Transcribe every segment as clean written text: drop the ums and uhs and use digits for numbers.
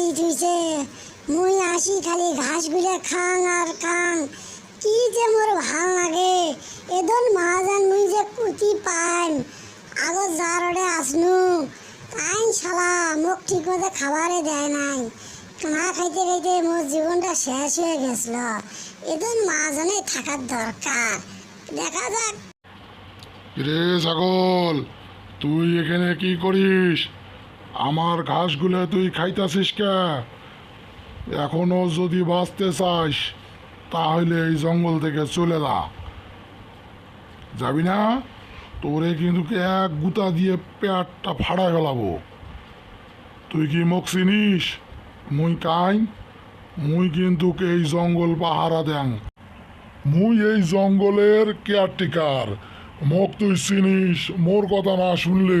মারি থুইছে। মুই আসি খালি ঘাসগুলো খাং আর খাং, কি যে মোর ভাল লাগে। এদন মহাজন মুই যে কুতি পাইন আগত যারডে আসনু তাই শালা মোক ঠিক মতো খাবারে দেয় নাই। না খাইতে খাইতে মোর জীবনটা শেষ হয়ে গেছিল। এদন মহাজনে থাকার দরকার। দেখা যাক। রে ছাগল, তুই এখানে কি করিস? আমার ঘাসগুলো তুই খাইতাছিস কে? এখনো যদি বাঁচতে চাস তাহলে এই জঙ্গল থেকে চলে যা। যাবি না? তোরে কিন্তু এক গুতা দিয়ে পেটটা ফাড়ায় ফেলাবো। তুই কি মোক চিনিস? মুই কাই, মুই কিন্তু এই জঙ্গল পাহারা দেন। মুই এই জঙ্গলের কেয়ারটেকার। মোক তুই চিনিস? মোর কথা না শুনলে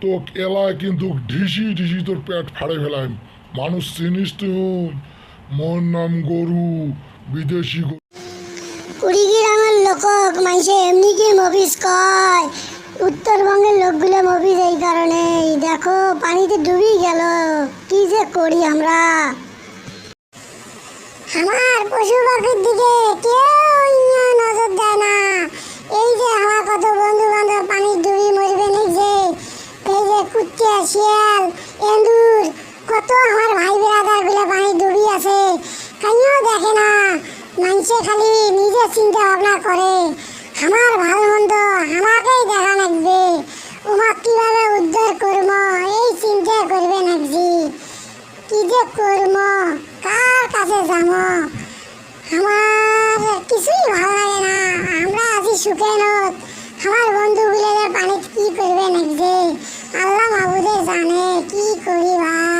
তো এলায় কিন্তু ঢিসি ঢিসি তোর পেট ফাড়ে ফেলাম। মানুষ চিনিস তুই? মোর নাম গরু, বিদেশি গরু। কুড়িগ্রামের লোক মানুষে এমনি কি মফিস কয়, উত্তরবঙ্গের লোকগুলো মফিস এই কারণেই। দেখো পানিতে ডুবি গেল, কি যে করি আমরা। আমার পশু পাখির দিকে কেউ নজর দেয় না। এই যে আমার কত বন্ধু বান্ধব পানি ডুবি মরবে নিজে, এই যে কুত্তা শিয়াল এন্দুর কত আমার ভাই বেড়াদার গুলো পানি ডুবি আছে, কাইও দেখে না। মানুষে খালি নিজে চিন্তা ভাবনা করে, আমার ভালো মন্দ আমাকেই দেখা লাগবে, ওমা কিভাবে উদ্ধার করবো এই চিন্তা করবে নাকজি। কি যে করবো, কার কাছে যাবো, আমার কিছুই ভালো লাগে না। আমরা আছি সুখে নত, আমার বন্ধু